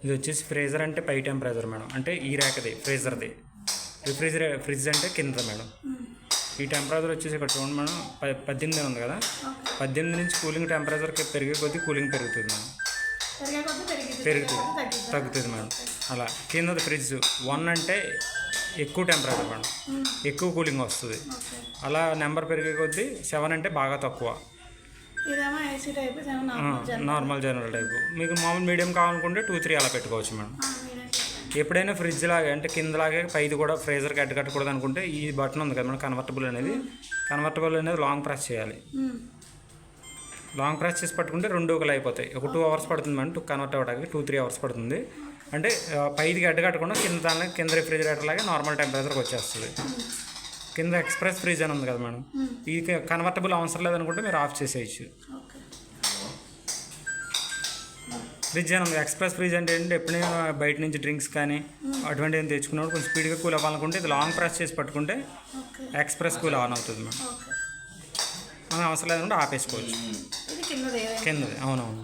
ఇది వచ్చేసి ఫ్రీజర్ అంటే పై టెంపరేచర్ మేడం, అంటే ఈ ర్యాక్ది ఫ్రీజర్ది. ఫ్రిడ్జ్ అంటే కింద మేడం. ఈ టెంపరేచర్ వచ్చేసి ఇక్కడ చూడండి మేడం, 18 ఉంది కదా, 18 నుంచి కూలింగ్ టెంపరేచర్కి పెరిగే కొద్దీ కూలింగ్ పెరుగుతుంది మేడం. తగ్గుతుంది మేడం. అలా కిందది ఫ్రిడ్జ్ 1 అంటే ఎక్కువ టెంపరేచర్ మేడం, ఎక్కువ కూలింగ్ వస్తుంది. అలా నెంబర్ పెరిగే కొద్దీ 7 అంటే బాగా తక్కువ, నార్మల్ జనరల్ టైపు. మీకు మామూలు మీడియం కావాలనుకుంటే 2-3 అలా పెట్టుకోవచ్చు మేడం. ఎప్పుడైనా ఫ్రిడ్జ్ లాగే అంటే కిందలాగే పైది కూడా ఫ్రీజర్కి అడ్డు కట్టకూడదు అనుకుంటే ఈ బటన్ ఉంది కదా మేడం, కన్వర్టబుల్ అనేది లాంగ్ ప్రెస్ చేయాలి. లాంగ్ ప్రెస్ చేసి పట్టుకుంటే 2 ఒకలు అయిపోతాయి. ఒక 2 అవర్స్ పడుతుంది మేడం కన్వర్ట్ అవ్వడానికి, 2-3 అవర్స్ పడుతుంది. అంటే పైదికి అడ్డు కట్టకుండా కింద రిఫ్రిజిరేటర్ లాగే నార్మల్ టెంపరేచర్కి వచ్చేస్తుంది. కింద ఎక్స్ప్రెస్ ఫ్రిడ్జ్ అని ఉంది కదా మేడం, ఈ కన్వర్టబుల్ అవసరం లేదనుకుంటే మీరు ఆఫ్ చేసేయచ్చు. ఫ్రిడ్జ్ అని ఉంది, ఎక్స్ప్రెస్ ఫ్రిడ్జ్ అంటే ఏంటంటే ఎప్పుడైనా బయట నుంచి డ్రింక్స్ కానీ అటువంటి ఏం తెచ్చుకున్నప్పుడు కొంచెం స్పీడ్గా కూల్ అవ్వాలనుకుంటే ఇది లాంగ్ ప్రెస్ చేసి పట్టుకుంటే ఎక్స్ప్రెస్ కూల్ ఆన్ అవుతుంది మేడం. అవసరం లేదనుకుంటే ఆపేసుకోవచ్చు. కిందది అవునవును.